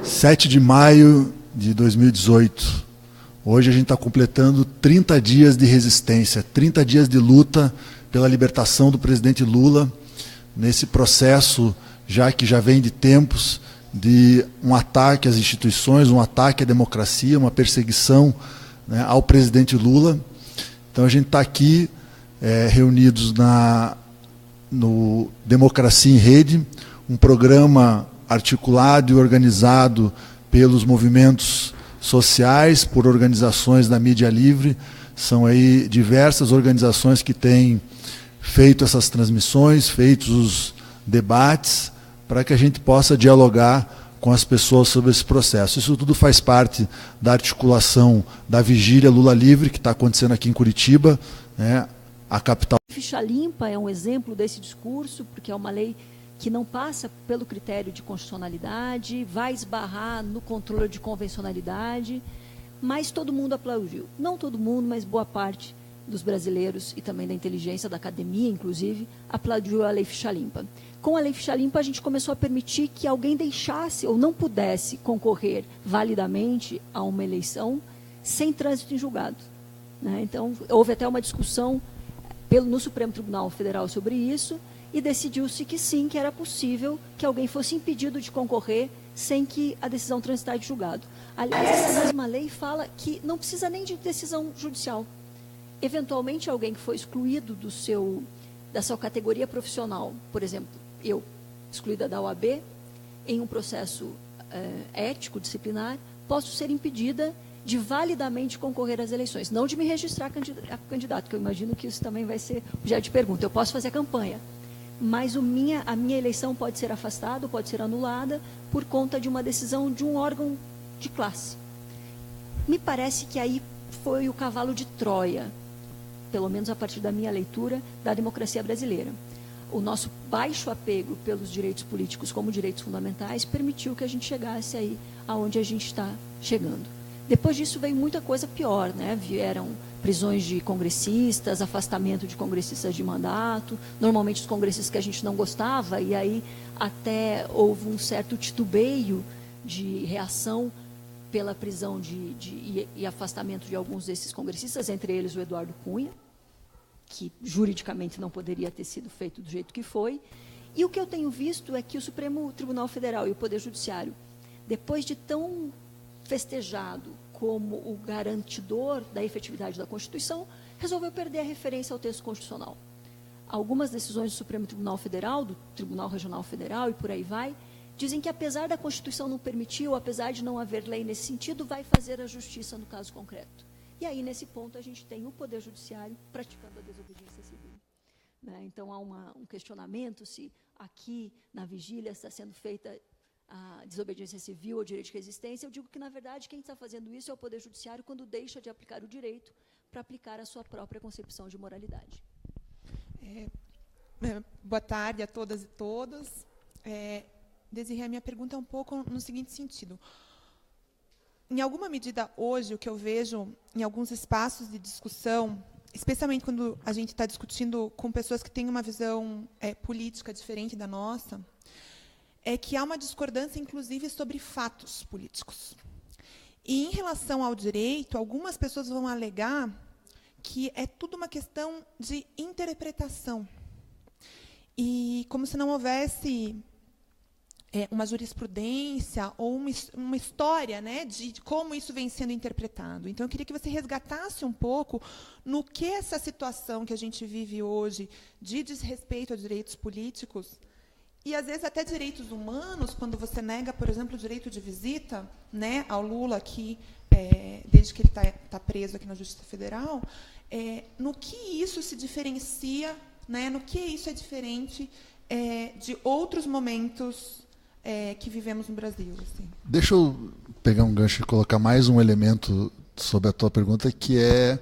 7 de maio de 2018. Hoje a gente está completando 30 dias de resistência, 30 dias de luta pela libertação do presidente Lula, nesse processo que já vem de tempos de um ataque às instituições, um ataque à democracia, uma perseguição, né, ao presidente Lula. Então a gente está aqui reunidos no Democracia em Rede, um programa articulado e organizado pelos movimentos sociais, por organizações da mídia livre. São aí diversas organizações que têm feito essas transmissões, feito os debates, para que a gente possa dialogar com as pessoas sobre esse processo. Isso tudo faz parte da articulação da Vigília Lula Livre, que está acontecendo aqui em Curitiba, né, a capital. Ficha limpa é um exemplo desse discurso, porque é uma lei que não passa pelo critério de constitucionalidade, vai esbarrar no controle de convencionalidade, mas todo mundo aplaudiu. Não todo mundo, mas boa parte dos brasileiros e também da inteligência, da academia, inclusive, aplaudiu a Lei Ficha Limpa. Com a Lei Ficha Limpa, a gente começou a permitir que alguém deixasse ou não pudesse concorrer validamente a uma eleição sem trânsito em julgado, né? Então, houve até uma discussão no Supremo Tribunal Federal sobre isso, e decidiu-se que sim, que era possível que alguém fosse impedido de concorrer sem que a decisão transitar de julgado. Aliás, essa mesma lei fala que não precisa nem de decisão judicial. Eventualmente, alguém que foi excluído da sua categoria profissional, por exemplo, eu, excluída da OAB, em um processo ético, disciplinar, posso ser impedida de validamente concorrer às eleições, não de me registrar candidato, que eu imagino que isso também vai ser objeto de pergunta. Eu posso fazer a campanha, mas a minha eleição pode ser afastada, pode ser anulada por conta de uma decisão de um órgão de classe. Me parece que aí foi o cavalo de Troia, pelo menos a partir da minha leitura, da democracia brasileira. O nosso baixo apego pelos direitos políticos como direitos fundamentais permitiu que a gente chegasse aí aonde a gente está chegando. Depois disso veio muita coisa pior, né? Vieram prisões de congressistas, afastamento de congressistas de mandato, normalmente os congressistas que a gente não gostava, e aí até houve um certo titubeio de reação pela prisão e afastamento de alguns desses congressistas, entre eles o Eduardo Cunha, que juridicamente não poderia ter sido feito do jeito que foi. E o que eu tenho visto é que o Supremo Tribunal Federal e o Poder Judiciário, depois de tão festejado como o garantidor da efetividade da Constituição, resolveu perder a referência ao texto constitucional. Algumas decisões do Supremo Tribunal Federal, do Tribunal Regional Federal e por aí vai, dizem que apesar da Constituição não permitir, ou apesar de não haver lei nesse sentido, vai fazer a justiça no caso concreto. E aí, nesse ponto, a gente tem o Poder Judiciário praticando a desobediência civil, né? Então, há um questionamento se aqui, na vigília, está sendo feita a desobediência civil ou direito de resistência. Eu digo que, na verdade, quem está fazendo isso é o Poder Judiciário quando deixa de aplicar o direito para aplicar a sua própria concepção de moralidade. Boa tarde a todas e todos. Desirê, a minha pergunta é um pouco no seguinte sentido. Em alguma medida, hoje, o que eu vejo em alguns espaços de discussão, especialmente quando a gente está discutindo com pessoas que têm uma visão política diferente da nossa, é que há uma discordância, inclusive, sobre fatos políticos. E, em relação ao direito, algumas pessoas vão alegar que é tudo uma questão de interpretação. E como se não houvesse uma jurisprudência ou uma história, né, de como isso vem sendo interpretado. Então, eu queria que você resgatasse um pouco no que essa situação que a gente vive hoje de desrespeito a direitos políticos e, às vezes, até direitos humanos, quando você nega, por exemplo, o direito de visita, né, ao Lula aqui, desde que ele está preso aqui na Justiça Federal, no que isso se diferencia, né, no que isso é diferente de outros momentos que vivemos no Brasil. Assim. Deixa eu pegar um gancho e colocar mais um elemento sobre a tua pergunta, que é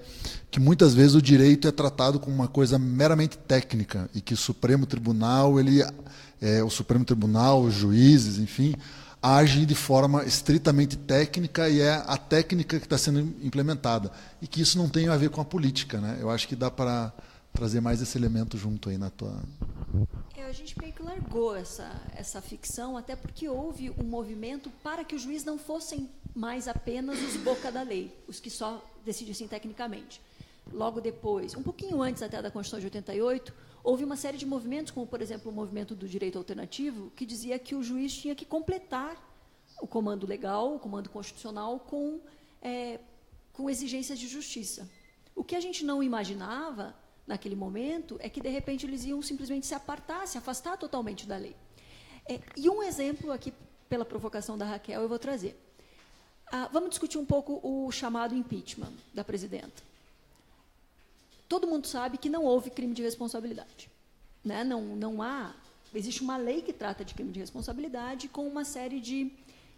que muitas vezes o direito é tratado como uma coisa meramente técnica e que o Supremo Tribunal, os juízes, enfim, agem de forma estritamente técnica e é a técnica que está sendo implementada. E que isso não tem a ver com a política, né? Eu acho que dá para trazer mais esse elemento junto aí na tua... A A gente meio que largou essa ficção, até porque houve um movimento para que os juízes não fossem mais apenas os boca da lei, os que só decidissem tecnicamente. Logo depois, um pouquinho antes até da Constituição de 88, houve uma série de movimentos, como, por exemplo, o movimento do direito alternativo, que dizia que o juiz tinha que completar o comando legal, o comando constitucional, com exigências de justiça. O que a gente não imaginava, naquele momento, é que, de repente, eles iam simplesmente se apartar, se afastar totalmente da lei. E um exemplo aqui, pela provocação da Raquel, eu vou trazer. Vamos discutir um pouco o chamado impeachment da presidenta. Todo mundo sabe que não houve crime de responsabilidade, né? Não há... Existe uma lei que trata de crime de responsabilidade com uma série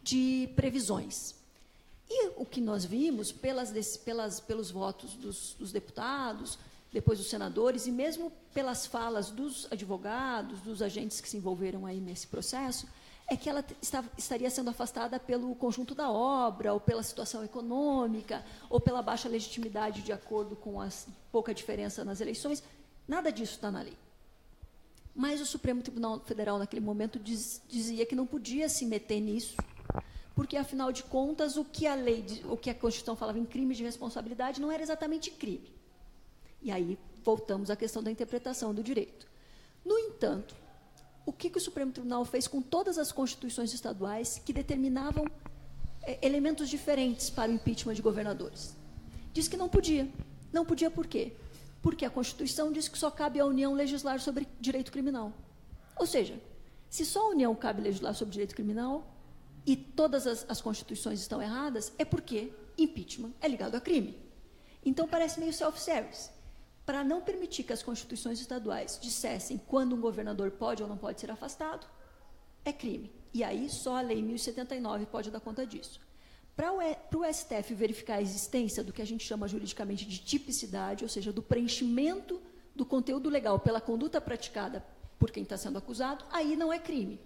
de previsões. E o que nós vimos, pelos votos dos deputados, depois dos senadores, e mesmo pelas falas dos advogados, dos agentes que se envolveram aí nesse processo, é que ela estaria sendo afastada pelo conjunto da obra, ou pela situação econômica, ou pela baixa legitimidade de acordo com a pouca diferença nas eleições. Nada disso está na lei. Mas o Supremo Tribunal Federal, naquele momento, dizia que não podia se meter nisso, porque, afinal de contas, o que a Constituição falava em crime de responsabilidade não era exatamente crime. E aí voltamos à questão da interpretação do direito. No entanto, o que o Supremo Tribunal fez com todas as constituições estaduais que determinavam elementos diferentes para o impeachment de governadores? Diz que não podia. Não podia por quê? Porque a Constituição diz que só cabe à União legislar sobre direito criminal. Ou seja, se só a União cabe legislar sobre direito criminal e todas as constituições estão erradas, é porque impeachment é ligado a crime. Então, parece meio self-service. Para não permitir que as constituições estaduais dissessem quando um governador pode ou não pode ser afastado, é crime. E aí só a Lei 1079 pode dar conta disso. Para o STF verificar a existência do que a gente chama juridicamente de tipicidade, ou seja, do preenchimento do conteúdo legal pela conduta praticada por quem está sendo acusado, aí não é crime.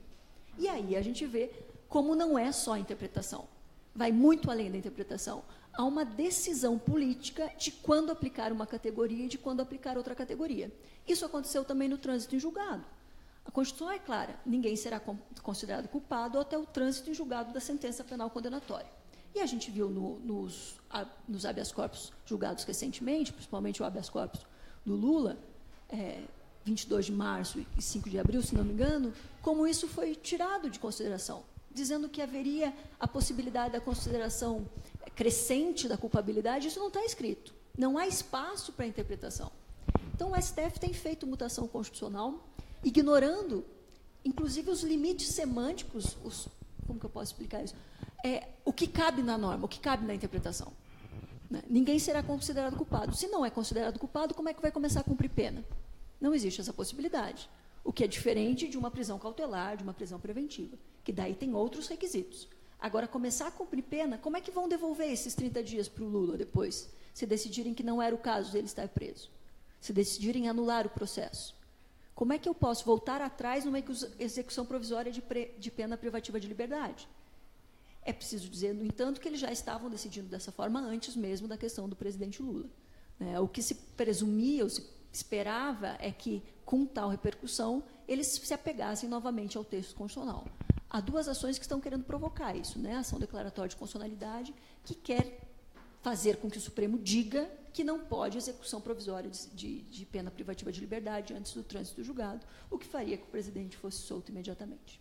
E aí a gente vê como não é só a interpretação. Vai muito além da interpretação. Há uma decisão política de quando aplicar uma categoria e de quando aplicar outra categoria. Isso aconteceu também no trânsito em julgado. A Constituição é clara, ninguém será considerado culpado até o trânsito em julgado da sentença penal condenatória. E a gente viu nos habeas corpus julgados recentemente, principalmente o habeas corpus do Lula, 22 de março e 5 de abril, se não me engano, como isso foi tirado de consideração, dizendo que haveria a possibilidade da consideração crescente da culpabilidade. Isso não está escrito. Não há espaço para a interpretação. Então, o STF tem feito mutação constitucional, ignorando, inclusive, os limites semânticos, como que eu posso explicar isso? O que cabe na norma, o que cabe na interpretação. Né? Ninguém será considerado culpado. Se não é considerado culpado, como é que vai começar a cumprir pena? Não existe essa possibilidade. O que é diferente de uma prisão cautelar, de uma prisão preventiva, que daí tem outros requisitos. Agora, começar a cumprir pena, como é que vão devolver esses 30 dias para o Lula depois, se decidirem que não era o caso dele estar preso? Se decidirem anular o processo? Como é que eu posso voltar atrás numa execução provisória de pena privativa de liberdade? É preciso dizer, no entanto, que eles já estavam decidindo dessa forma antes mesmo da questão do presidente Lula. O que se presumia, ou se esperava, é que, com tal repercussão, eles se apegassem novamente ao texto constitucional. Há duas ações que estão querendo provocar isso, né? A ação declaratória de constitucionalidade, que quer fazer com que o Supremo diga que não pode execução provisória de pena privativa de liberdade antes do trânsito do julgado, o que faria que o presidente fosse solto imediatamente.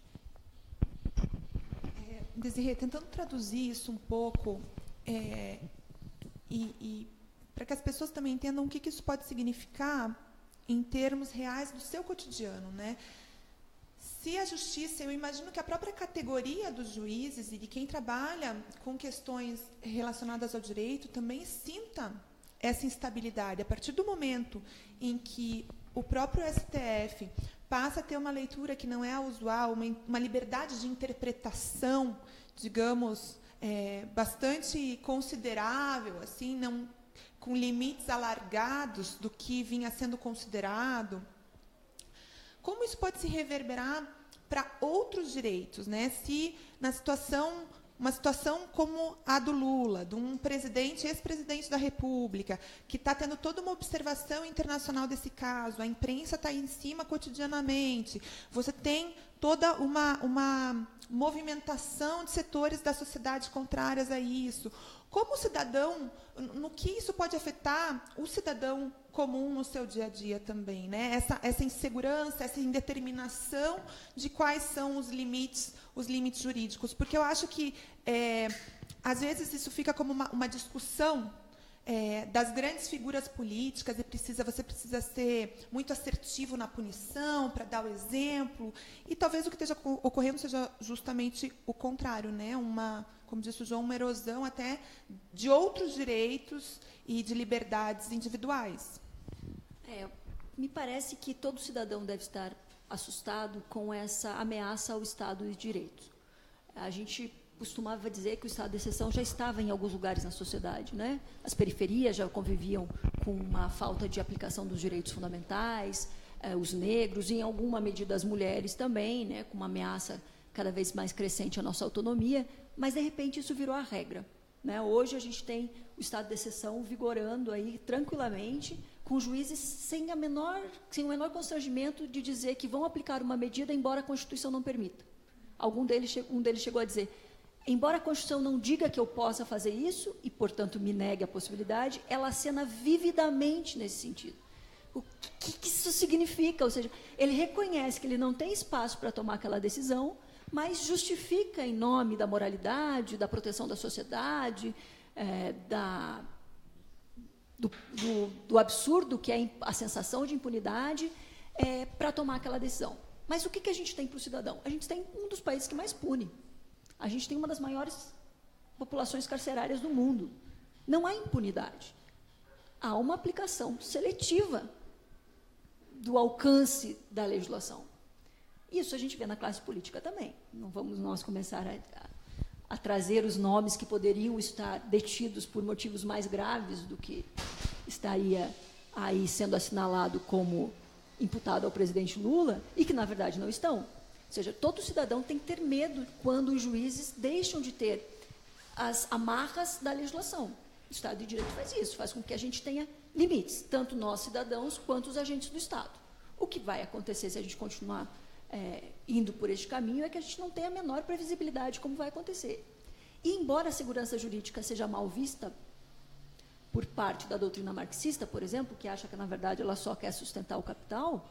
Desirê, tentando traduzir isso um pouco, e para que as pessoas também entendam o que isso pode significar em termos reais do seu cotidiano, né? Se a justiça, eu imagino que a própria categoria dos juízes e de quem trabalha com questões relacionadas ao direito também sinta essa instabilidade. A partir do momento em que o próprio STF passa a ter uma leitura que não é a usual, uma liberdade de interpretação, digamos, bastante considerável, assim, não, com limites alargados do que vinha sendo considerado, como isso pode se reverberar para outros direitos, né? Se na situação uma situação como a do Lula, de um presidente, ex-presidente da República, que está tendo toda uma observação internacional desse caso, a imprensa está em cima cotidianamente, você tem toda uma movimentação de setores da sociedade contrárias a isso. Como cidadão, no que isso pode afetar o cidadão comum no seu dia a dia também, né? Essa insegurança, essa indeterminação de quais são os limites jurídicos, porque eu acho que às vezes isso fica como uma discussão das grandes figuras políticas, e você precisa ser muito assertivo na punição para dar o exemplo, e talvez o que esteja ocorrendo seja justamente o contrário, né? Como disse o João, uma erosão até de outros direitos e de liberdades individuais. Me parece que todo cidadão deve estar assustado com essa ameaça ao Estado de Direito. A gente costumava dizer que o estado de exceção já estava em alguns lugares na sociedade, né? As periferias já conviviam com uma falta de aplicação dos direitos fundamentais, os negros, e, em alguma medida, as mulheres também, né? Com uma ameaça cada vez mais crescente à nossa autonomia, mas, de repente, isso virou a regra, né? Hoje, a gente tem o estado de exceção vigorando aí tranquilamente, com juízes sem o menor constrangimento de dizer que vão aplicar uma medida, embora a Constituição não permita. Um deles chegou a dizer: embora a Constituição não diga que eu possa fazer isso, e, portanto, me negue a possibilidade, ela acena vividamente nesse sentido. O que isso significa? Ou seja, ele reconhece que ele não tem espaço para tomar aquela decisão, mas justifica, em nome da moralidade, da proteção da sociedade, do absurdo que é a sensação de impunidade, para tomar aquela decisão. Mas o que a gente tem para o cidadão? A gente tem um dos países que mais pune. A gente tem uma das maiores populações carcerárias do mundo. Não há impunidade. Há uma aplicação seletiva do alcance da legislação. Isso a gente vê na classe política também. Não vamos nós começar a trazer os nomes que poderiam estar detidos por motivos mais graves do que estaria aí sendo assinalado como imputado ao presidente Lula, e que, na verdade, não estão. Ou seja, todo cidadão tem que ter medo quando os juízes deixam de ter as amarras da legislação. O Estado de Direito faz isso, faz com que a gente tenha limites, tanto nós, cidadãos, quanto os agentes do Estado. O que vai acontecer se a gente continuar indo por este caminho é que a gente não tem a menor previsibilidade como vai acontecer. E, embora a segurança jurídica seja mal vista por parte da doutrina marxista, por exemplo, que acha que, na verdade, ela só quer sustentar o capital,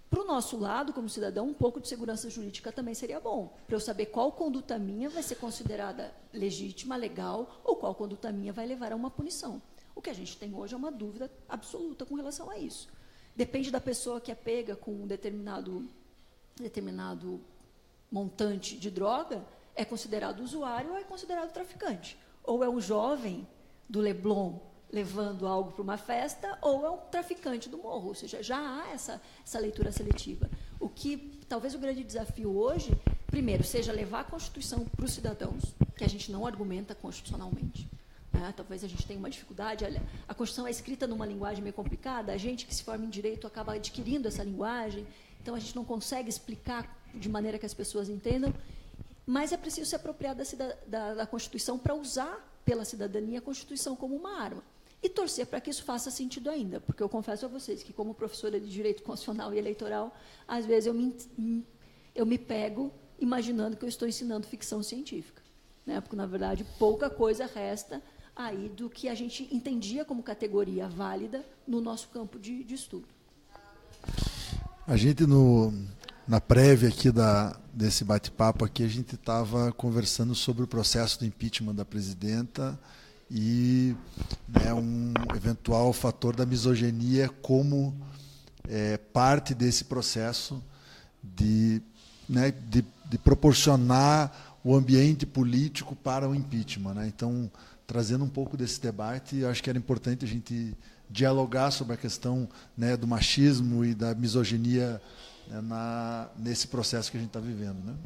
para o nosso lado, como cidadão, um pouco de segurança jurídica também seria bom, para eu saber qual conduta minha vai ser considerada legítima, legal, ou qual conduta minha vai levar a uma punição. O que a gente tem hoje é uma dúvida absoluta com relação a isso. Depende da pessoa que é pega com um determinado montante de droga, é considerado usuário ou é considerado traficante. Ou é um jovem do Leblon levando algo para uma festa, ou é um traficante do morro. Ou seja, já há essa leitura seletiva. O que talvez o grande desafio hoje, primeiro, seja levar a Constituição para os cidadãos, que a gente não argumenta constitucionalmente. Talvez a gente tenha uma dificuldade. A Constituição é escrita numa linguagem meio complicada, a gente que se forma em direito acaba adquirindo essa linguagem, então a gente não consegue explicar de maneira que as pessoas entendam, mas é preciso se apropriar da Constituição para usar pela cidadania a Constituição como uma arma. E torcer para que isso faça sentido ainda, porque eu confesso a vocês que, como professora de Direito Constitucional e Eleitoral, às vezes eu me pego imaginando que eu estou ensinando ficção científica, né? Porque, na verdade, pouca coisa resta aí do que a gente entendia como categoria válida no nosso campo de estudo. A gente, na prévia aqui desse bate-papo, aqui, a gente estava conversando sobre o processo do impeachment da presidenta e, né, um eventual fator da misoginia como parte desse processo de proporcionar o ambiente político para o impeachment, né? Então, trazendo um pouco desse debate, eu acho que era importante a gente dialogar sobre a questão, né, do machismo e da misoginia, né, nesse processo que a gente está vivendo, né?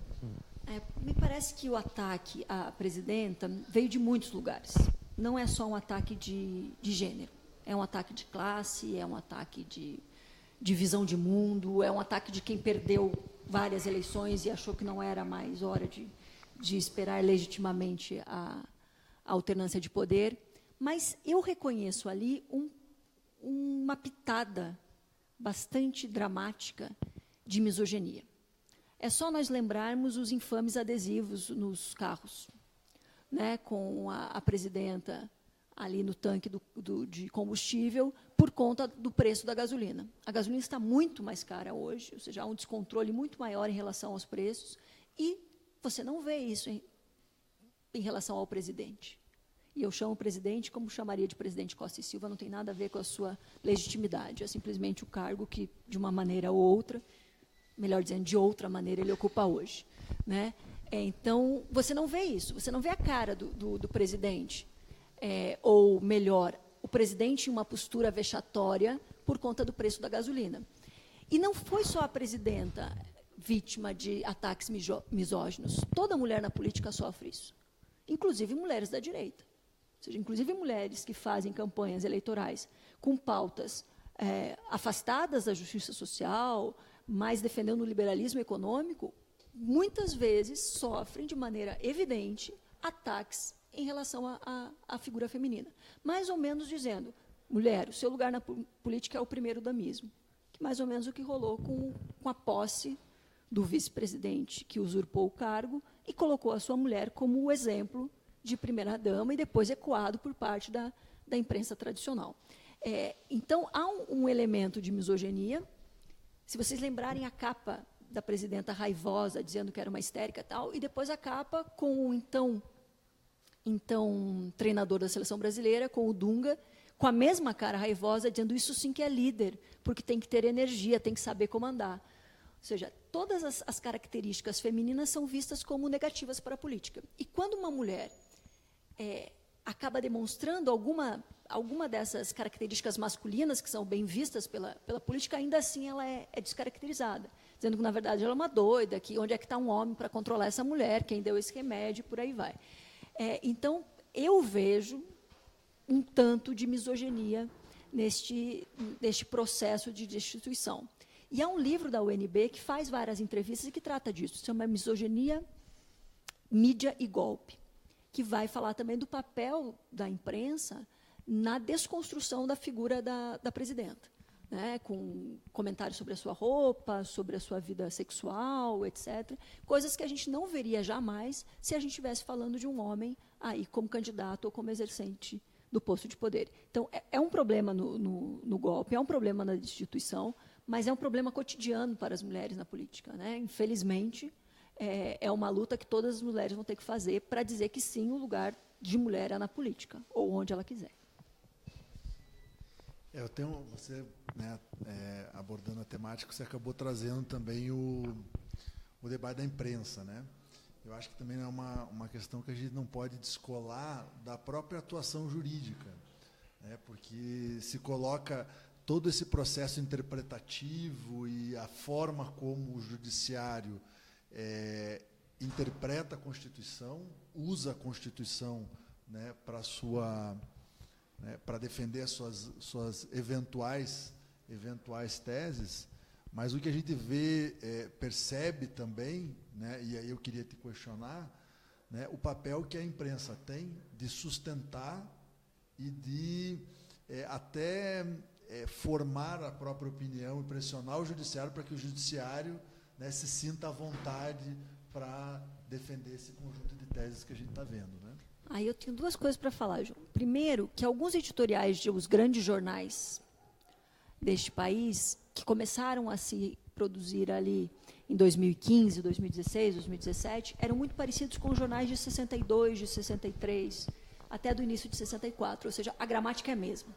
Me parece que o ataque à presidenta veio de muitos lugares. Não é só um ataque de gênero. É um ataque de classe, é um ataque de visão de mundo, é um ataque de quem perdeu várias eleições e achou que não era mais hora de de esperar legitimamente a alternância de poder, mas eu reconheço ali uma pitada bastante dramática de misoginia. É só nós lembrarmos os infames adesivos nos carros, né, com a presidenta ali no tanque de combustível por conta do preço da gasolina. A gasolina está muito mais cara hoje, ou seja, há um descontrole muito maior em relação aos preços, e você não vê isso em relação ao presidente. E eu chamo o presidente como chamaria de presidente Costa e Silva, não tem nada a ver com a sua legitimidade, é simplesmente o cargo que, de uma maneira ou outra, melhor dizendo, de outra maneira, ele ocupa hoje, né? Então, você não vê isso, você não vê a cara do presidente, ou melhor, o presidente em uma postura vexatória por conta do preço da gasolina. E não foi só a presidenta vítima de ataques misóginos, toda mulher na política sofre isso, inclusive mulheres da direita. Ou seja, inclusive mulheres que fazem campanhas eleitorais com pautas afastadas da justiça social, mas defendendo o liberalismo econômico, muitas vezes sofrem de maneira evidente ataques em relação à figura feminina. Mais ou menos dizendo, mulher, o seu lugar na política é o primeiro damismo, que mais ou menos o que rolou com a posse do vice-presidente que usurpou o cargo e colocou a sua mulher como o exemplo de primeira-dama e depois ecoado por parte da imprensa tradicional. Então, há um elemento de misoginia. Se vocês lembrarem a capa da presidenta raivosa, dizendo que era uma histérica e tal, e depois a capa com o então treinador da seleção brasileira, com o Dunga, com a mesma cara raivosa, dizendo isso sim que é líder, porque tem que ter energia, tem que saber comandar. Ou seja, todas as características femininas são vistas como negativas para a política. E quando uma mulher acaba demonstrando alguma dessas características masculinas, que são bem vistas pela política, ainda assim ela é descaracterizada, dizendo que, na verdade, ela é uma doida, que onde é que está um homem para controlar essa mulher, quem deu esse remédio, por aí vai. Então, eu vejo um tanto de misoginia neste processo de destituição. E há um livro da UNB que faz várias entrevistas e que trata disso, se chama Misoginia, Mídia e Golpe, que vai falar também do papel da imprensa na desconstrução da figura da presidenta, né, com comentários sobre a sua roupa, sobre a sua vida sexual, etc. Coisas que a gente não veria jamais se a gente estivesse falando de um homem aí como candidato ou como exercente do posto de poder. Então, é um problema no golpe, é um problema na destituição, mas é um problema cotidiano para as mulheres na política, né? Infelizmente, é uma luta que todas as mulheres vão ter que fazer para dizer que sim, o lugar de mulher é na política, ou onde ela quiser. Você, né, abordando a temática, você acabou trazendo também o debate da imprensa, né? Eu acho que também é uma questão que a gente não pode descolar da própria atuação jurídica, né? Porque se coloca todo esse processo interpretativo e a forma como o judiciário interpreta a Constituição, usa a Constituição, né, para defender as suas eventuais teses, mas o que a gente vê, percebe também, né, e aí eu queria te questionar, né, o papel que a imprensa tem de sustentar e de até formar a própria opinião e pressionar o judiciário para que o judiciário, né, se sinta à vontade para defender esse conjunto de teses que a gente está vendo, né? Aí eu tenho duas coisas para falar, João. Primeiro, que alguns editoriais de os grandes jornais deste país, que começaram a se produzir ali em 2015, 2016, 2017, eram muito parecidos com os jornais de 62, de 63, até do início de 64, ou seja, a gramática é a mesma.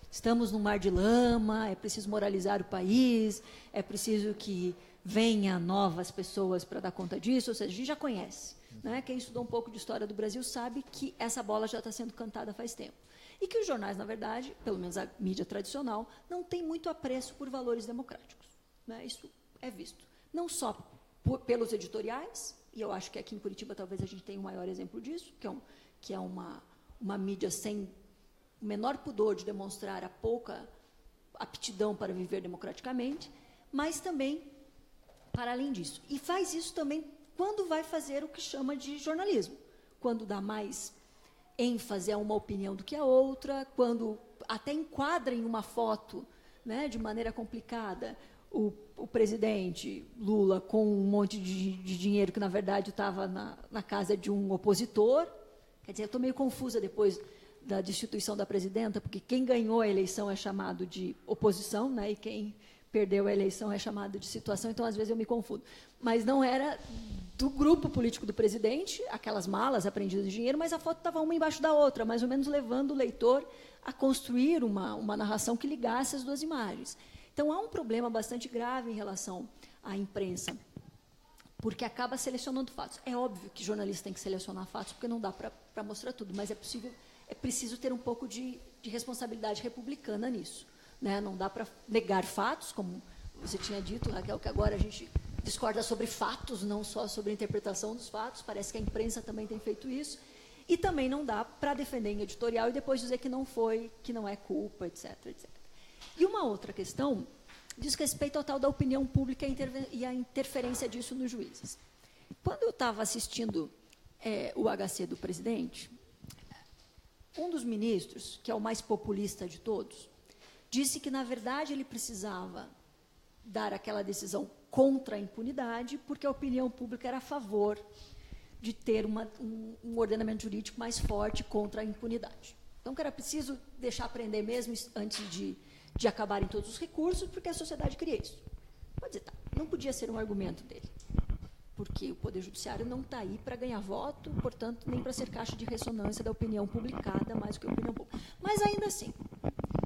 Estamos num mar de lama, é preciso moralizar o país, é preciso que venha novas pessoas para dar conta disso, ou seja, a gente já conhece. Né? Quem estudou um pouco de história do Brasil sabe que essa bola já está sendo cantada faz tempo. E que os jornais, na verdade, pelo menos a mídia tradicional, não tem muito apreço por valores democráticos. Né? Isso é visto. Não só pelos editoriais, e eu acho que aqui em Curitiba talvez a gente tenha o maior exemplo disso, que é uma mídia sem o menor pudor de demonstrar a pouca aptidão para viver democraticamente, mas também para além disso. E faz isso também quando vai fazer o que chama de jornalismo, quando dá mais ênfase a uma opinião do que a outra, quando até enquadra em uma foto, né, de maneira complicada, o presidente Lula com um monte de dinheiro que, na verdade, estava na casa de um opositor. Quer dizer, eu estou meio confusa depois da destituição da presidenta, porque quem ganhou a eleição é chamado de oposição, né, e quem perdeu a eleição é chamado de situação, então, às vezes, eu me confundo. Mas não era do grupo político do presidente, aquelas malas apreendidas de dinheiro, mas a foto estava uma embaixo da outra, mais ou menos levando o leitor a construir uma narração que ligasse as duas imagens. Então, há um problema bastante grave em relação à imprensa, porque acaba selecionando fatos. É óbvio que jornalista tem que selecionar fatos, porque não dá para mostrar tudo, mas é preciso ter um pouco de responsabilidade republicana nisso, né? Não dá para negar fatos, como você tinha dito, Raquel, que agora a gente discorda sobre fatos, não só sobre a interpretação dos fatos. Parece que a imprensa também tem feito isso. E também não dá para defender em editorial e depois dizer que não foi, que não é culpa, etc, etc. E uma outra questão diz respeito ao tal da opinião pública e a interferência disso nos juízes. Quando eu estava assistindo o HC do presidente, um dos ministros, que é o mais populista de todos, disse que, na verdade, ele precisava dar aquela decisão contra a impunidade, porque a opinião pública era a favor de ter um ordenamento jurídico mais forte contra a impunidade. Então, que era preciso deixar prender mesmo antes de acabarem todos os recursos, porque a sociedade queria isso. Pode dizer, tá, não podia ser um argumento dele, porque o Poder Judiciário não está aí para ganhar voto, portanto, nem para ser caixa de ressonância da opinião publicada, mais do que a opinião pública. Mas, ainda assim,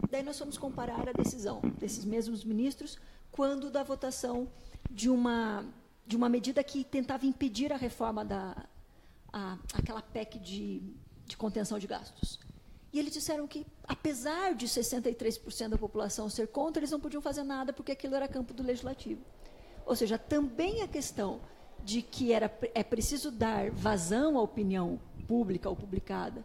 daí nós vamos comparar a decisão desses mesmos ministros quando da votação de uma medida que tentava impedir a reforma aquela PEC de contenção de gastos. E eles disseram que, apesar de 63% da população ser contra, eles não podiam fazer nada porque aquilo era campo do legislativo. Ou seja, também a questão de que é preciso dar vazão à opinião pública ou publicada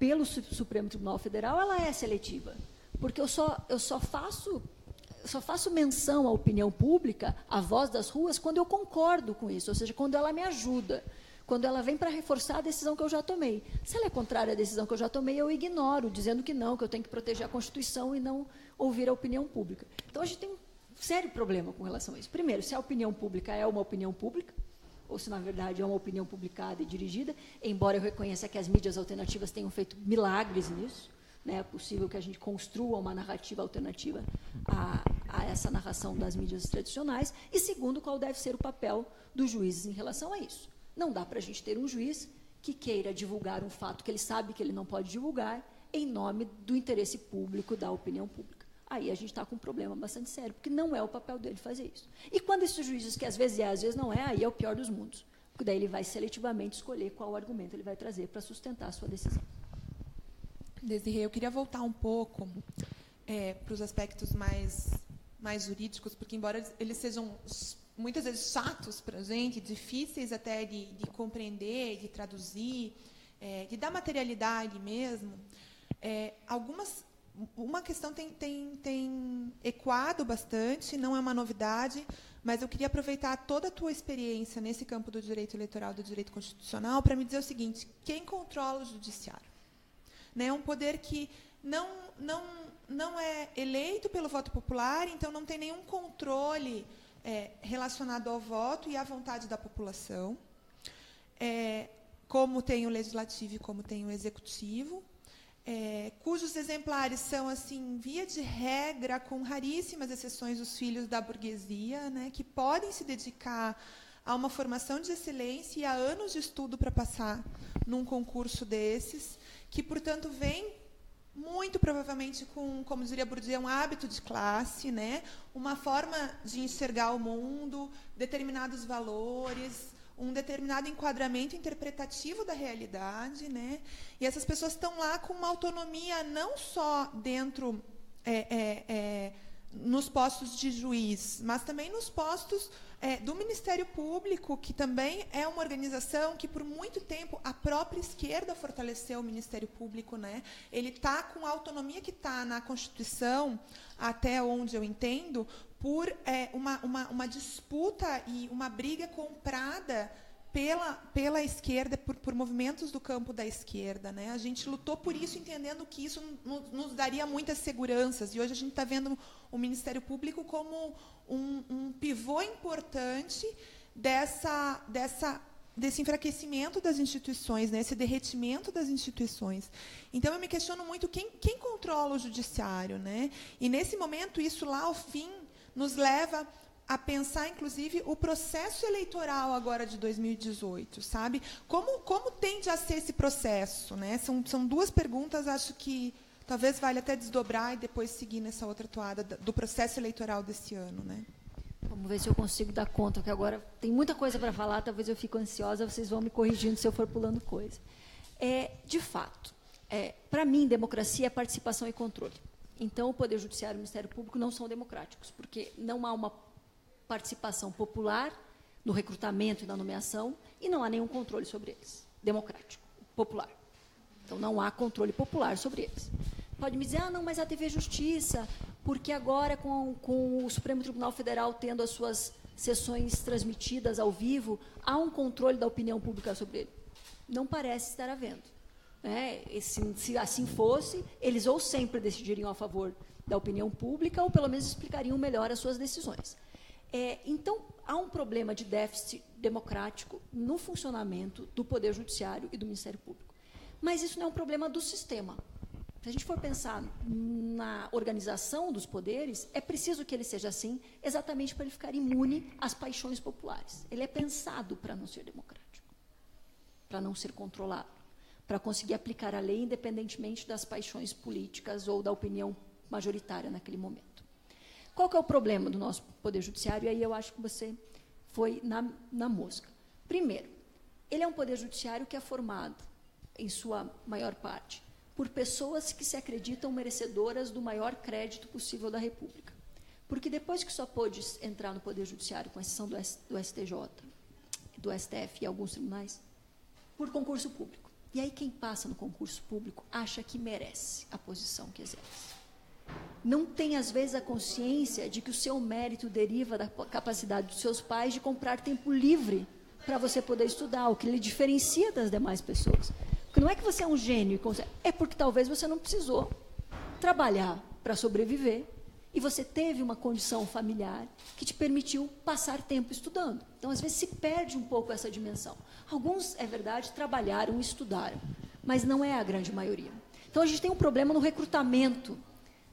pelo Supremo Tribunal Federal, ela é seletiva. Porque eu só faço menção à opinião pública, à voz das ruas, quando eu concordo com isso, ou seja, quando ela me ajuda, quando ela vem para reforçar a decisão que eu já tomei. Se ela é contrária à decisão que eu já tomei, eu ignoro, dizendo que não, que eu tenho que proteger a Constituição e não ouvir a opinião pública. Então, a gente tem um sério problema com relação a isso. Primeiro, se a opinião pública é uma opinião pública, ou se, na verdade, é uma opinião publicada e dirigida, embora eu reconheça que as mídias alternativas tenham feito milagres nisso, né? É possível que a gente construa uma narrativa alternativa a essa narração das mídias tradicionais. E, segundo, qual deve ser o papel dos juízes em relação a isso. Não dá para a gente ter um juiz que queira divulgar um fato que ele sabe que ele não pode divulgar em nome do interesse público, da opinião pública. Aí a gente está com um problema bastante sério, porque não é o papel dele fazer isso. E quando esses juízes, que às vezes é, às vezes não é, aí é o pior dos mundos. Porque daí ele vai seletivamente escolher qual argumento ele vai trazer para sustentar a sua decisão. Desirê, eu queria voltar um pouco para os aspectos mais jurídicos, porque, embora eles sejam muitas vezes chatos para a gente, difíceis até de compreender, de traduzir, de dar materialidade mesmo, uma questão tem ecoado bastante, não é uma novidade, mas eu queria aproveitar toda a tua experiência nesse campo do direito eleitoral, do direito constitucional, para me dizer o seguinte: quem controla o judiciário? É um poder que não é eleito pelo voto popular, então não tem nenhum controle relacionado ao voto e à vontade da população, como tem o legislativo e como tem o executivo, cujos exemplares são, assim, via de regra, com raríssimas exceções, os filhos da burguesia, né, que podem se dedicar a uma formação de excelência e a anos de estudo para passar num concurso desses, que, portanto, vem muito provavelmente com, como diria Bourdieu, um hábito de classe, né? Uma forma de enxergar o mundo, determinados valores, um determinado enquadramento interpretativo da realidade, né? E essas pessoas estão lá com uma autonomia não só dentro, nos postos de juiz, mas também nos postos do Ministério Público, que também é uma organização que, por muito tempo, a própria esquerda fortaleceu o Ministério Público, né? Ele está com a autonomia que está na Constituição, até onde eu entendo, por uma disputa e uma briga comprada pela esquerda, por movimentos do campo da esquerda, né? A gente lutou por isso, entendendo que isso nos daria muitas seguranças. E hoje a gente está vendo o Ministério Público como um pivô importante desse enfraquecimento das instituições, né? Esse derretimento das instituições. Então, eu me questiono muito quem controla o judiciário, né? E, nesse momento, isso lá, ao fim, nos leva a pensar, inclusive, o processo eleitoral agora de 2018, sabe? Como tende a ser esse processo, né? São duas perguntas, acho que talvez valha até desdobrar e depois seguir nessa outra toada do processo eleitoral desse ano, né? Vamos ver se eu consigo dar conta, porque agora tem muita coisa para falar, talvez eu fique ansiosa, vocês vão me corrigindo se eu for pulando coisa. De fato, para mim, democracia é participação e controle. Então, o Poder Judiciário e o Ministério Público não são democráticos, porque não há uma participação popular no recrutamento e na nomeação, e não há nenhum controle sobre eles, democrático, popular. Então, não há controle popular sobre eles. Pode me dizer, não, mas a TV Justiça, porque agora, com o Supremo Tribunal Federal tendo as suas sessões transmitidas ao vivo, há um controle da opinião pública sobre ele. Não parece estar havendo. Se assim fosse, eles ou sempre decidiriam a favor da opinião pública, ou pelo menos explicariam melhor as suas decisões. Então, há um problema de déficit democrático no funcionamento do Poder Judiciário e do Ministério Público. Mas isso não é um problema do sistema. Se a gente for pensar na organização dos poderes, é preciso que ele seja assim, exatamente para ele ficar imune às paixões populares. Ele é pensado para não ser democrático, para não ser controlado, para conseguir aplicar a lei independentemente das paixões políticas ou da opinião majoritária naquele momento. Qual que é o problema do nosso Poder Judiciário? E aí eu acho que você foi na mosca. Primeiro, ele é um Poder Judiciário que é formado, em sua maior parte, por pessoas que se acreditam merecedoras do maior crédito possível da República. Porque depois que só pôde entrar no Poder Judiciário, com exceção do STJ, do STF e alguns tribunais, por concurso público. E aí quem passa no concurso público acha que merece a posição que exerce. Não tem, às vezes, a consciência de que o seu mérito deriva da capacidade dos seus pais de comprar tempo livre para você poder estudar, o que lhe diferencia das demais pessoas. Porque não é que você é um gênio, é porque talvez você não precisou trabalhar para sobreviver e você teve uma condição familiar que te permitiu passar tempo estudando. Então, às vezes, se perde um pouco essa dimensão. Alguns, é verdade, trabalharam e estudaram, mas não é a grande maioria. Então, a gente tem um problema no recrutamento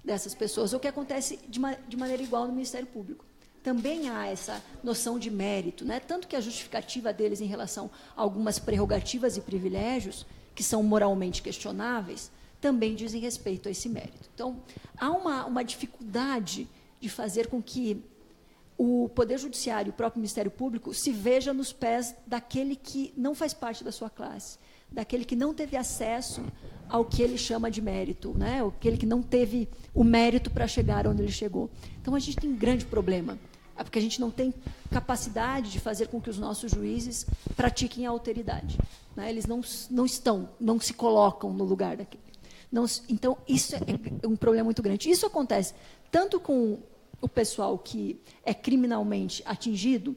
dessas pessoas, o que acontece de maneira igual no Ministério Público. Também há essa noção de mérito, né? Tanto que a justificativa deles em relação a algumas prerrogativas e privilégios, que são moralmente questionáveis, também dizem respeito a esse mérito. Então, há uma dificuldade de fazer com que o Poder Judiciário e o próprio Ministério Público se veja nos pés daquele que não faz parte da sua classe, daquele que não teve acesso ao que ele chama de mérito, né? Aquele que não teve o mérito para chegar onde ele chegou. Então, a gente tem um grande problema, porque a gente não tem capacidade de fazer com que os nossos juízes pratiquem a alteridade, né? Eles não se colocam no lugar daquele. Então, isso é um problema muito grande. Isso acontece tanto com o pessoal que é criminalmente atingido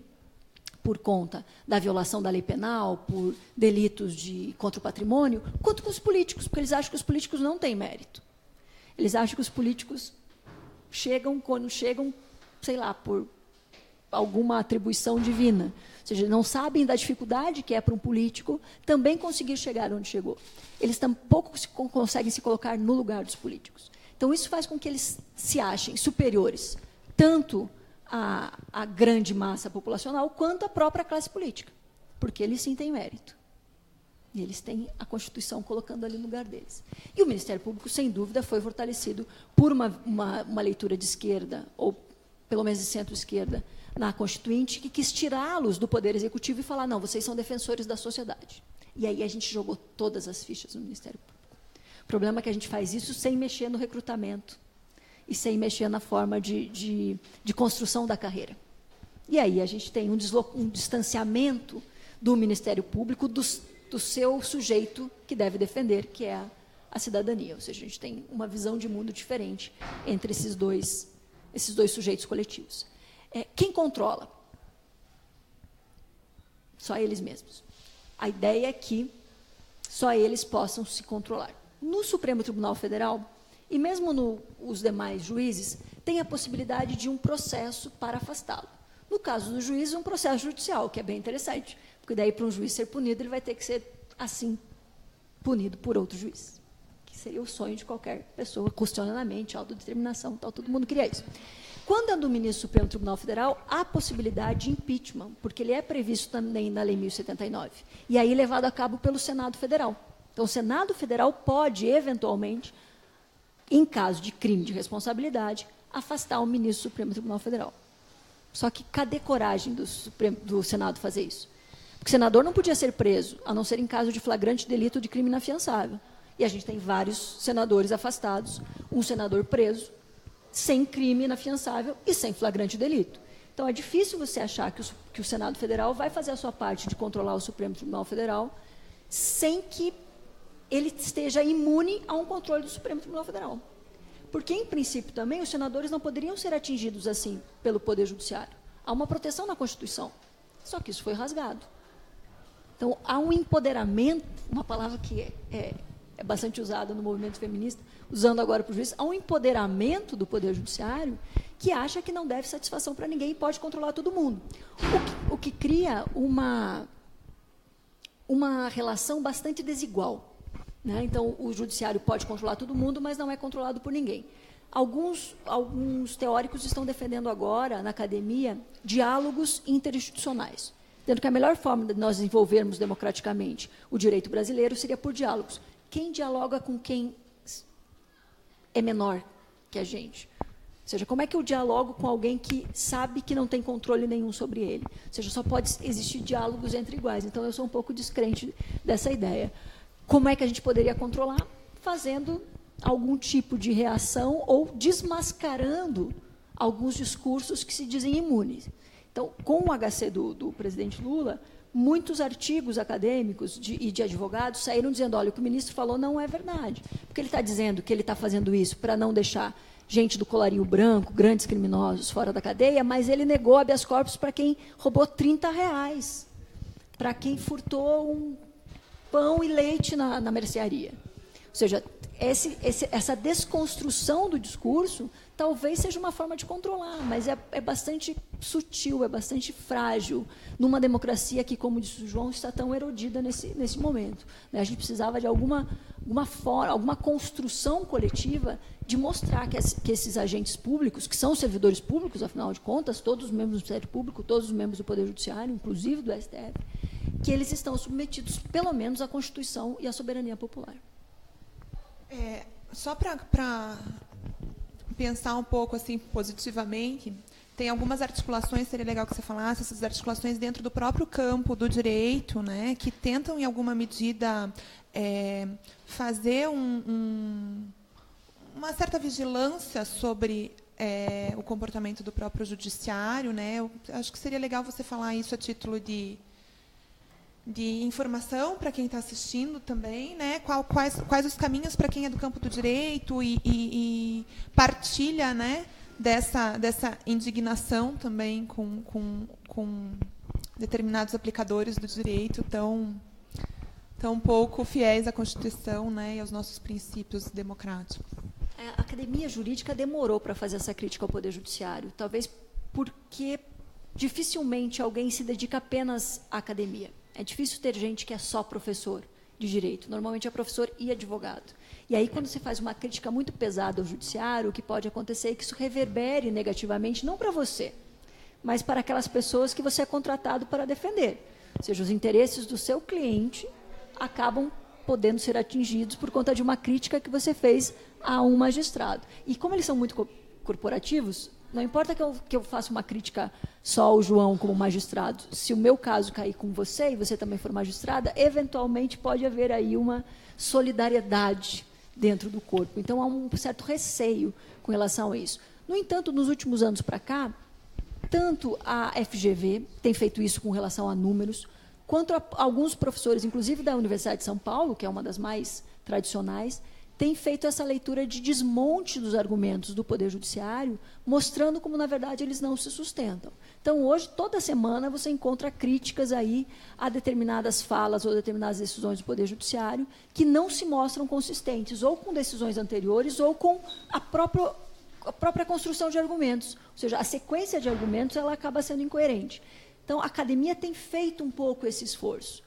por conta da violação da lei penal, por delitos contra o patrimônio, quanto com os políticos, porque eles acham que os políticos não têm mérito. Eles acham que os políticos quando chegam, sei lá, por alguma atribuição divina. Ou seja, não sabem da dificuldade que é para um político também conseguir chegar onde chegou. Eles tampouco conseguem se colocar no lugar dos políticos. Então, isso faz com que eles se achem superiores, tanto a grande massa populacional, quanto a própria classe política, porque eles sim têm mérito. E eles têm a Constituição colocando ali no lugar deles. E o Ministério Público, sem dúvida, foi fortalecido por uma leitura de esquerda, ou pelo menos de centro-esquerda, na Constituinte, que quis tirá-los do Poder Executivo e falar, não, vocês são defensores da sociedade. E aí a gente jogou todas as fichas no Ministério Público. O problema é que a gente faz isso sem mexer no recrutamento, e sem mexer na forma de construção da carreira. E aí a gente tem um distanciamento do Ministério Público do seu sujeito que deve defender, que é a cidadania. Ou seja, a gente tem uma visão de mundo diferente entre esses dois sujeitos coletivos. Quem controla? Só eles mesmos. A ideia é que só eles possam se controlar. No Supremo Tribunal Federal, e mesmo os demais juízes, tem a possibilidade de um processo para afastá-lo. No caso do juiz, um processo judicial, que é bem interessante, porque daí, para um juiz ser punido, ele vai ter que ser, assim, punido por outro juiz, que seria o sonho de qualquer pessoa, questionamento, autodeterminação, tal, todo mundo queria isso. Quando é do ministro do Supremo Tribunal Federal, há possibilidade de impeachment, porque ele é previsto também na Lei 1079, e aí levado a cabo pelo Senado Federal. Então, o Senado Federal pode, eventualmente, em caso de crime de responsabilidade, afastar o ministro do Supremo Tribunal Federal. Só que cadê coragem do Senado fazer isso? Porque o senador não podia ser preso, a não ser em caso de flagrante delito de crime inafiançável. E a gente tem vários senadores afastados, um senador preso, sem crime inafiançável e sem flagrante delito. Então, é difícil você achar que o Senado Federal vai fazer a sua parte de controlar o Supremo Tribunal Federal sem que ele esteja imune a um controle do Supremo Tribunal Federal. Porque, em princípio, também, os senadores não poderiam ser atingidos assim pelo Poder Judiciário. Há uma proteção na Constituição, só que isso foi rasgado. Então, há um empoderamento, uma palavra que é bastante usada no movimento feminista, usando agora para o juiz, há um empoderamento do Poder Judiciário que acha que não deve satisfação para ninguém e pode controlar todo mundo. O que cria uma relação bastante desigual. Né? Então, o judiciário pode controlar todo mundo, mas não é controlado por ninguém. Alguns teóricos estão defendendo agora, na academia, diálogos interinstitucionais, dizendo que a melhor forma de nós desenvolvermos democraticamente o direito brasileiro seria por diálogos. Quem dialoga com quem é menor que a gente? Ou seja, como é que eu dialogo com alguém que sabe que não tem controle nenhum sobre ele? Ou seja, só pode existir diálogos entre iguais. Então, eu sou um pouco descrente dessa ideia. Como é que a gente poderia controlar? Fazendo algum tipo de reação ou desmascarando alguns discursos que se dizem imunes. Então, com o HC do presidente Lula, muitos artigos acadêmicos e de advogados saíram dizendo, olha, o que o ministro falou não é verdade. Porque ele está dizendo que ele está fazendo isso para não deixar gente do colarinho branco, grandes criminosos, fora da cadeia, mas ele negou habeas corpus para quem roubou R$30, para quem furtou um pão e leite na mercearia. Ou seja, essa desconstrução do discurso talvez seja uma forma de controlar, mas é bastante sutil, é bastante frágil, numa democracia que, como disse o João, está tão erodida nesse momento. Né? A gente precisava de alguma forma, alguma construção coletiva de mostrar que esses agentes públicos, que são servidores públicos, afinal de contas, todos os membros do Ministério Público, todos os membros do Poder Judiciário, inclusive do STF, que eles estão submetidos, pelo menos, à Constituição e à soberania popular. Só para pensar um pouco assim positivamente, tem algumas articulações, seria legal que você falasse, essas articulações dentro do próprio campo do direito, né, que tentam, em alguma medida, fazer uma certa vigilância sobre o comportamento do próprio judiciário. Né? Eu acho que seria legal você falar isso a título de informação para quem está assistindo também, né? Quais os caminhos para quem é do campo do direito e partilha, né, dessa indignação também com determinados aplicadores do direito tão pouco fiéis à Constituição, né, e aos nossos princípios democráticos. A academia jurídica demorou para fazer essa crítica ao Poder Judiciário, talvez porque dificilmente alguém se dedica apenas à academia. É difícil ter gente que é só professor de direito. Normalmente é professor e advogado. E aí, quando você faz uma crítica muito pesada ao judiciário, o que pode acontecer é que isso reverbere negativamente, não para você, mas para aquelas pessoas que você é contratado para defender. Ou seja, os interesses do seu cliente acabam podendo ser atingidos por conta de uma crítica que você fez a um magistrado. E como eles são muito corporativos, não importa que eu faça uma crítica só ao João como magistrado. Se o meu caso cair com você e você também for magistrada, eventualmente pode haver aí uma solidariedade dentro do corpo. Então, há um certo receio com relação a isso. No entanto, nos últimos anos para cá, tanto a FGV tem feito isso com relação a números, quanto alguns professores, inclusive da Universidade de São Paulo, que é uma das mais tradicionais, têm feito essa leitura de desmonte dos argumentos do Poder Judiciário, mostrando como, na verdade, eles não se sustentam. Então, hoje, toda semana, você encontra críticas aí a determinadas falas ou determinadas decisões do Poder Judiciário que não se mostram consistentes, ou com decisões anteriores, ou com a própria construção de argumentos. Ou seja, a sequência de argumentos ela acaba sendo incoerente. Então, a academia tem feito um pouco esse esforço,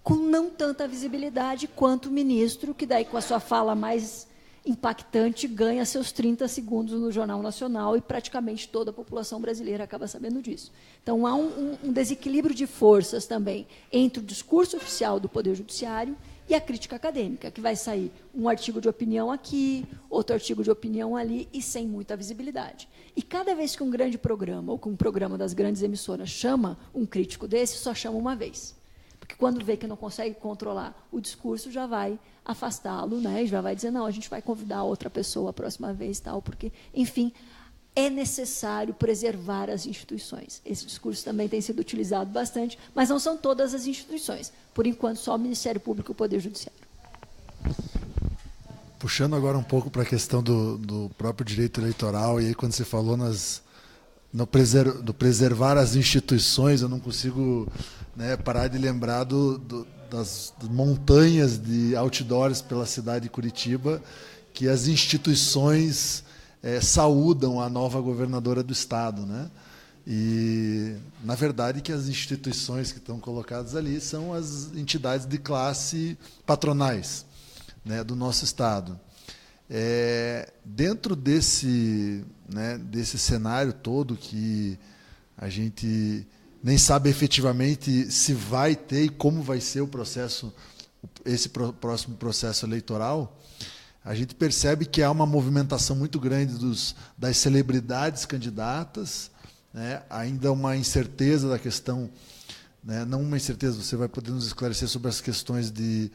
com não tanta visibilidade quanto o ministro, que daí, com a sua fala mais impactante, ganha seus 30 segundos no Jornal Nacional e praticamente toda a população brasileira acaba sabendo disso. Então, há um desequilíbrio de forças também entre o discurso oficial do Poder Judiciário e a crítica acadêmica, que vai sair um artigo de opinião aqui, outro artigo de opinião ali, e sem muita visibilidade. E cada vez que um grande programa, ou que um programa das grandes emissoras chama um crítico desse, só chama uma vez. Porque quando vê que não consegue controlar o discurso, já vai afastá-lo, né? Já vai dizer, não, a gente vai convidar outra pessoa a próxima vez, tal, porque, enfim, é necessário preservar as instituições. Esse discurso também tem sido utilizado bastante, mas não são todas as instituições. Por enquanto, só o Ministério Público e o Poder Judiciário. Puxando agora um pouco para a questão do próprio direito eleitoral, e aí quando você falou do preservar as instituições, eu não consigo, né, parar de lembrar das montanhas de outdoors pela cidade de Curitiba, que as instituições saúdam a nova governadora do Estado, né? E, na verdade, que as instituições que estão colocadas ali são as entidades de classe patronais, né, do nosso Estado. Dentro desse cenário todo que a gente nem sabe efetivamente se vai ter e como vai ser o processo, esse próximo processo eleitoral, a gente percebe que há uma movimentação muito grande das celebridades candidatas, né? Ainda uma incerteza da questão, né? Não uma incerteza, você vai poder nos esclarecer sobre as questões de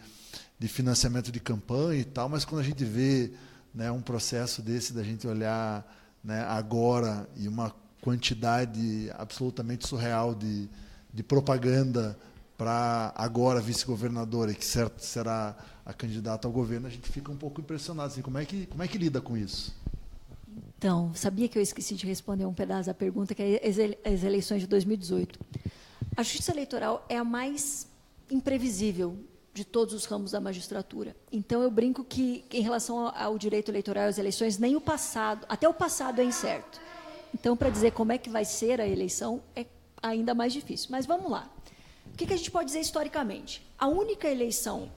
financiamento de campanha e tal, mas quando a gente vê, né, um processo desse, da gente olhar, né, agora, e uma quantidade absolutamente surreal de propaganda para agora vice-governadora, que certo será a candidata ao governo, a gente fica um pouco impressionado. Assim, como é que lida com isso? Então, sabia que eu esqueci de responder um pedaço da pergunta, que é as eleições de 2018. A justiça eleitoral é a mais imprevisível de todos os ramos da magistratura. Então, eu brinco que, em relação ao direito eleitoral e às eleições, nem o passado, até o passado é incerto. Então, para dizer como é que vai ser a eleição, é ainda mais difícil. Mas vamos lá. O que a gente pode dizer historicamente? A única eleição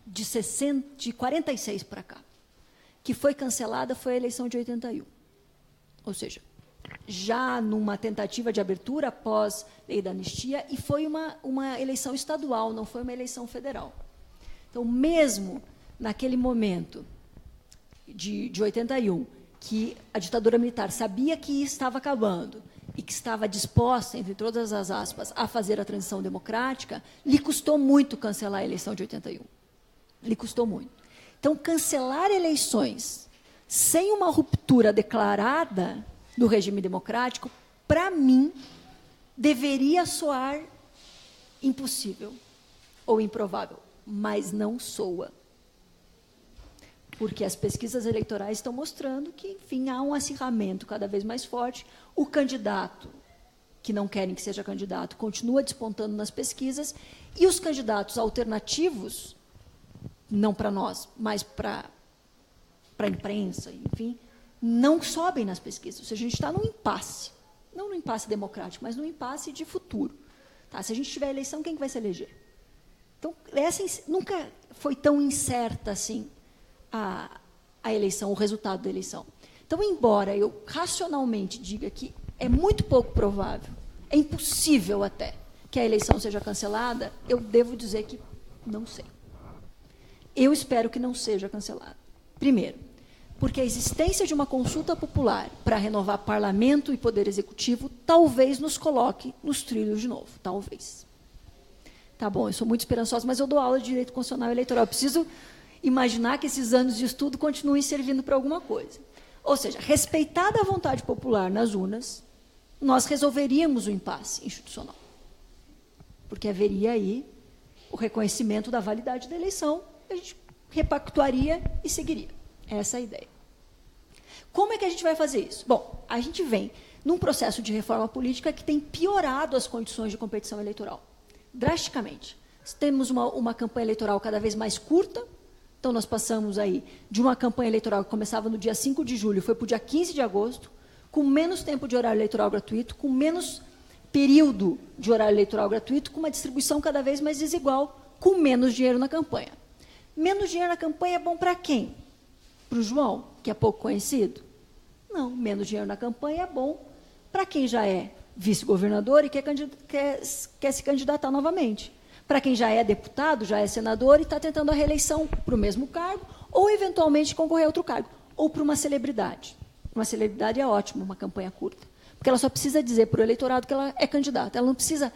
de 46 para cá que foi cancelada foi a eleição de 81. Ou seja, já numa tentativa de abertura após lei da anistia, e foi uma eleição estadual, não foi uma eleição federal. Então, mesmo naquele momento de 81, que a ditadura militar sabia que estava acabando e que estava disposta, entre todas as aspas, a fazer a transição democrática, lhe custou muito cancelar a eleição de 81. Lhe custou muito. Então, cancelar eleições sem uma ruptura declarada do regime democrático, para mim, deveria soar impossível ou improvável, mas não soa. Porque as pesquisas eleitorais estão mostrando que, enfim, há um acirramento cada vez mais forte. O candidato, que não querem que seja candidato, continua despontando nas pesquisas, e os candidatos alternativos, não para nós, mas para a imprensa, enfim, não sobem nas pesquisas. Ou seja, a gente está num impasse. Não num impasse democrático, mas num impasse de futuro. Tá? Se a gente tiver eleição, quem que vai se eleger? Então, essa nunca foi tão incerta assim a eleição, o resultado da eleição. Então, embora eu racionalmente diga que é muito pouco provável, é impossível até que a eleição seja cancelada, eu devo dizer que não sei. Eu espero que não seja cancelada. Primeiro, porque a existência de uma consulta popular para renovar parlamento e poder executivo talvez nos coloque nos trilhos de novo. Talvez. Tá bom, eu sou muito esperançosa, mas eu dou aula de direito constitucional e eleitoral. Eu preciso imaginar que esses anos de estudo continuem servindo para alguma coisa. Ou seja, respeitada a vontade popular nas urnas, nós resolveríamos o impasse institucional. Porque haveria aí o reconhecimento da validade da eleição, a gente repactuaria e seguiria. Essa é a ideia. Como é que a gente vai fazer isso? Bom, a gente vem num processo de reforma política que tem piorado as condições de competição eleitoral, drasticamente. Temos uma campanha eleitoral cada vez mais curta, então nós passamos aí de uma campanha eleitoral que começava no dia 5 de julho, foi para o dia 15 de agosto, com menos tempo de horário eleitoral gratuito, com menos período de horário eleitoral gratuito, com uma distribuição cada vez mais desigual, com menos dinheiro na campanha. Menos dinheiro na campanha é bom para quem? Para o João, que é pouco conhecido? Não, menos dinheiro na campanha é bom para quem já é vice-governador e quer se candidatar novamente. Para quem já é deputado, já é senador e está tentando a reeleição para o mesmo cargo, ou eventualmente concorrer a outro cargo, ou para uma celebridade. Uma celebridade é ótimo, uma campanha curta, porque ela só precisa dizer para o eleitorado que ela é candidata. Ela não precisa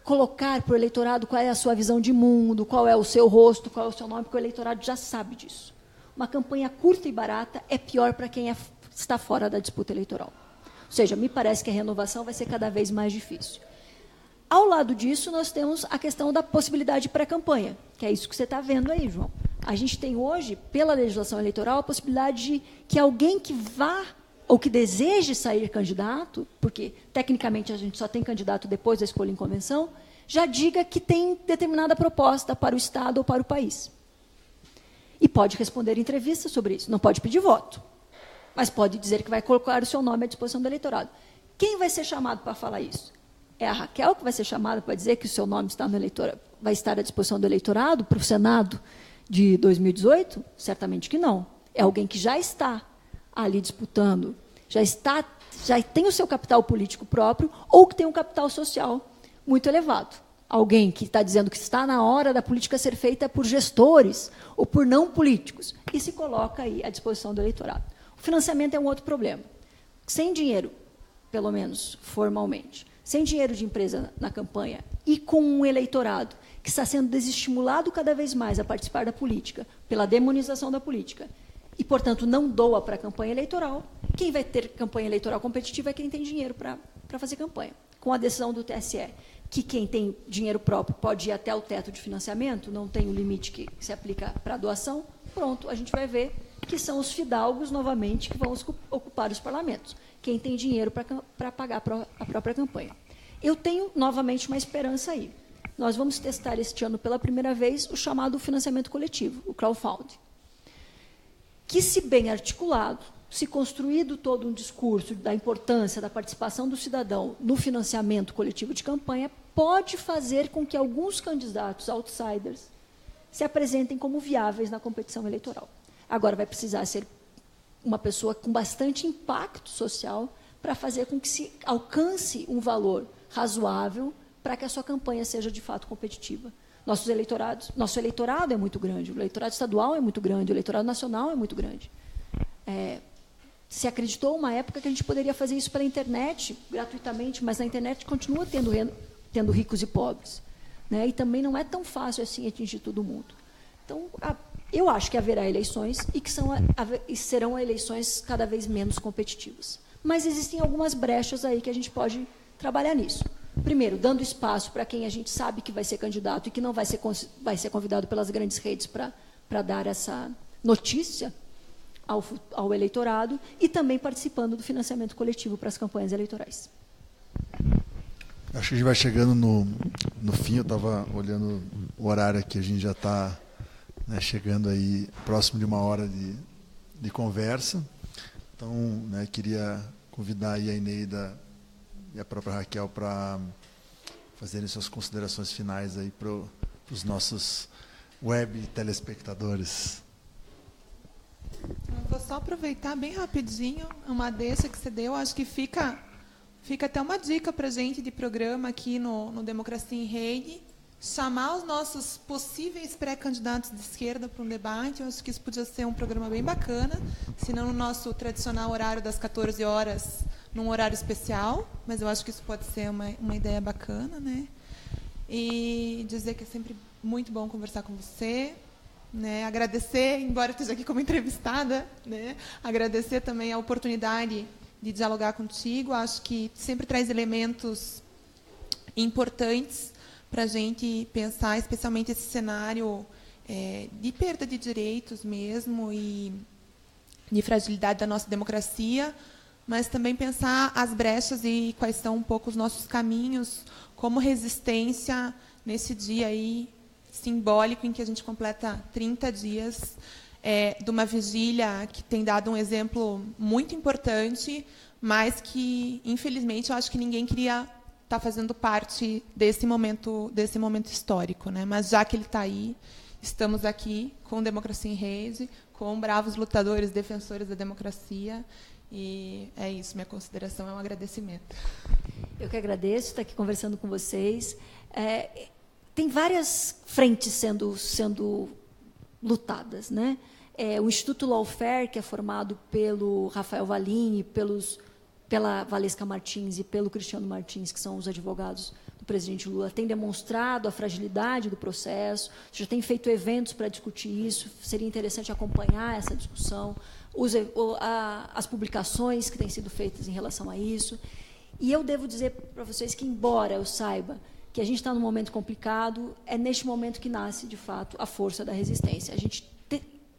colocar para o eleitorado qual é a sua visão de mundo, qual é o seu rosto, qual é o seu nome, porque o eleitorado já sabe disso. Uma campanha curta e barata é pior para quem está fora da disputa eleitoral. Ou seja, me parece que a renovação vai ser cada vez mais difícil. Ao lado disso, nós temos a questão da possibilidade de pré-campanha, que é isso que você está vendo aí, João. A gente tem hoje, pela legislação eleitoral, a possibilidade de que alguém que vá ou que deseje sair candidato, porque, tecnicamente, a gente só tem candidato depois da escolha em convenção, já diga que tem determinada proposta para o Estado ou para o país. E pode responder entrevistas sobre isso. Não pode pedir voto, mas pode dizer que vai colocar o seu nome à disposição do eleitorado. Quem vai ser chamado para falar isso? É a Raquel que vai ser chamada para dizer que o seu nome está no vai estar à disposição do eleitorado para o Senado de 2018? Certamente que não. É alguém que já está ali disputando, já tem o seu capital político próprio ou que tem um capital social muito elevado. Alguém que está dizendo que está na hora da política ser feita por gestores ou por não políticos e se coloca aí à disposição do eleitorado. O financiamento é um outro problema. Sem dinheiro, pelo menos formalmente, sem dinheiro de empresa na campanha e com um eleitorado que está sendo desestimulado cada vez mais a participar da política, pela demonização da política, e, portanto, não doa para a campanha eleitoral, quem vai ter campanha eleitoral competitiva é quem tem dinheiro para fazer campanha. Com a decisão do TSE, que quem tem dinheiro próprio pode ir até o teto de financiamento, não tem o limite que se aplica para a doação, pronto, a gente vai ver que são os fidalgos, novamente, que vão ocupar os parlamentos. Quem tem dinheiro para pagar a própria campanha. Eu tenho, novamente, uma esperança aí. Nós vamos testar este ano, pela primeira vez, o chamado financiamento coletivo, o crowdfunding, que, se bem articulado, se construído todo um discurso da importância da participação do cidadão no financiamento coletivo de campanha, pode fazer com que alguns candidatos outsiders se apresentem como viáveis na competição eleitoral. Agora, vai precisar ser uma pessoa com bastante impacto social para fazer com que se alcance um valor razoável para que a sua campanha seja, de fato, competitiva. Nosso eleitorado é muito grande, o eleitorado estadual é muito grande, o eleitorado nacional é muito grande. Se acreditou uma época que a gente poderia fazer isso pela internet, gratuitamente, mas na internet continua tendo ricos e pobres. Né? E também não é tão fácil assim atingir todo mundo. Então, eu acho que haverá eleições e serão eleições cada vez menos competitivas. Mas existem algumas brechas aí que a gente pode trabalhar nisso. Primeiro, dando espaço para quem a gente sabe que vai ser candidato e que não vai ser convidado pelas grandes redes para dar essa notícia ao eleitorado e também participando do financiamento coletivo para as campanhas eleitorais. Acho que a gente vai chegando no fim. Eu estava olhando o horário aqui, a gente já está chegando aí próximo de 1 hora de conversa. Então, queria convidar aí a Eneida e a própria Raquel para fazerem suas considerações finais aí para os nossos web telespectadores. Eu vou só aproveitar bem rapidinho uma deixa que você deu. Acho que fica até uma dica para a gente de programa aqui no Democracia em Rede, chamar os nossos possíveis pré-candidatos de esquerda para um debate. Eu acho que isso podia ser um programa bem bacana, se não no nosso tradicional horário das 14 horas, num horário especial, mas eu acho que isso pode ser uma ideia bacana, né? E dizer que é sempre muito bom conversar com você. né? Agradecer, embora eu esteja aqui como entrevistada, né? Agradecer também a oportunidade de dialogar contigo. Acho que sempre traz elementos importantes para a gente pensar, especialmente esse cenário de perda de direitos mesmo e de fragilidade da nossa democracia, mas também pensar as brechas e quais são um pouco os nossos caminhos como resistência nesse dia aí simbólico em que a gente completa 30 dias de uma vigília que tem dado um exemplo muito importante, mas que, infelizmente, eu acho que ninguém queria estar fazendo parte desse momento histórico, né? Mas já que ele está aí, estamos aqui com Democracia em Rede, com bravos lutadores, defensores da democracia, e é isso, minha consideração é um agradecimento. Eu que agradeço estar aqui conversando com vocês. Tem várias frentes sendo lutadas, né? O Instituto Lawfare, que é formado pelo Rafael Valim, pela Valesca Martins e pelo Cristiano Martins, que são os advogados do presidente Lula, tem demonstrado a fragilidade do processo, já tem feito eventos para discutir isso, seria interessante acompanhar essa discussão, as publicações que têm sido feitas em relação a isso. E eu devo dizer para vocês que, embora eu saiba que a gente está num momento complicado, é neste momento que nasce, de fato, a força da resistência. A gente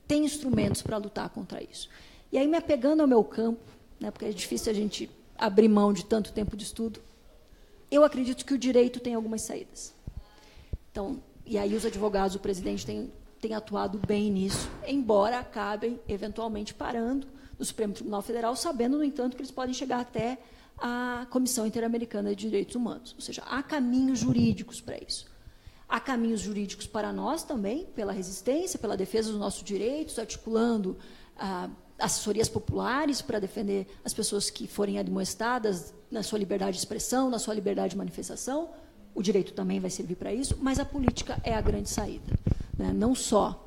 tem instrumentos para lutar contra isso. E aí, me apegando ao meu campo, né, porque é difícil a gente abrir mão de tanto tempo de estudo, eu acredito que o direito tem algumas saídas. Então, e aí os advogados, o presidente tem atuado bem nisso, embora acabem, eventualmente, parando no Supremo Tribunal Federal, sabendo, no entanto, que eles podem chegar até a Comissão Interamericana de Direitos Humanos. Ou seja, há caminhos jurídicos para isso. Há caminhos jurídicos para nós também, pela resistência, pela defesa dos nossos direitos, articulando assessorias populares para defender as pessoas que forem admoestadas na sua liberdade de expressão, na sua liberdade de manifestação. O direito também vai servir para isso, mas a política é a grande saída, né? Não só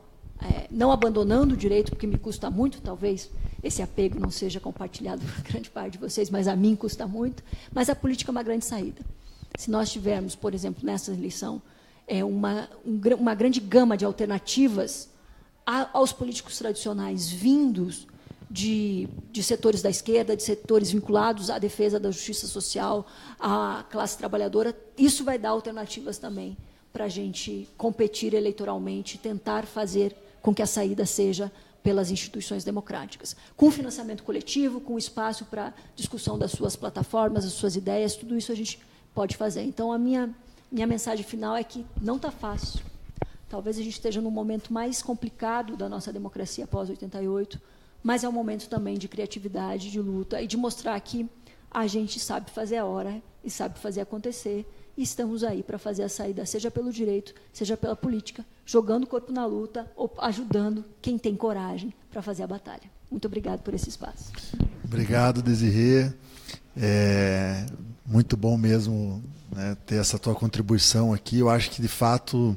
não abandonando o direito, porque me custa muito, talvez esse apego não seja compartilhado por grande parte de vocês, mas a mim custa muito, mas a política é uma grande saída. Se nós tivermos, por exemplo, nessa eleição, uma grande gama de alternativas aos políticos tradicionais vindos de setores da esquerda, de setores vinculados à defesa da justiça social, à classe trabalhadora, isso vai dar alternativas também para a gente competir eleitoralmente, tentar fazer com que a saída seja pelas instituições democráticas. Com financiamento coletivo, com espaço para discussão das suas plataformas, das suas ideias, tudo isso a gente pode fazer. Então, a minha mensagem final é que não está fácil. Talvez a gente esteja num momento mais complicado da nossa democracia após 88, mas é um momento também de criatividade, de luta, e de mostrar que a gente sabe fazer a hora e sabe fazer acontecer, e estamos aí para fazer a saída, seja pelo direito, seja pela política, jogando o corpo na luta ou ajudando quem tem coragem para fazer a batalha. Muito obrigado por esse espaço. Obrigado, Desirê. Muito bom mesmo, né, ter essa tua contribuição aqui. Eu acho que, de fato,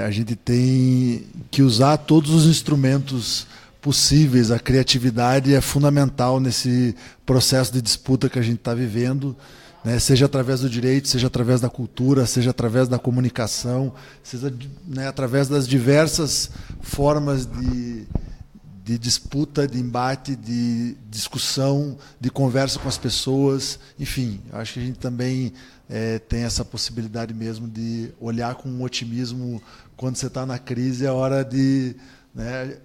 a gente tem que usar todos os instrumentos possíveis. A criatividade é fundamental nesse processo de disputa que a gente está vivendo, né, seja através do direito, seja através da cultura, seja através da comunicação, seja, né, através das diversas formas de disputa, de embate, de discussão, de conversa com as pessoas. Enfim, acho que a gente também tem essa possibilidade mesmo de olhar com um otimismo quando você está na crise, é hora de, né,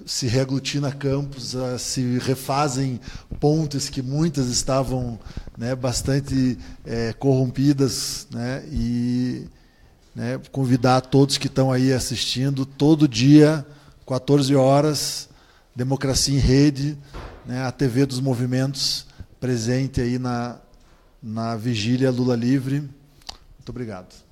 se reaglutina campos, se refazem pontes que muitas estavam, né, bastante corrompidas, né, e, né, convidar todos que estão aí assistindo, todo dia, 14 horas, Democracia em Rede, né, a TV dos movimentos, presente aí na vigília Lula Livre. Muito obrigado.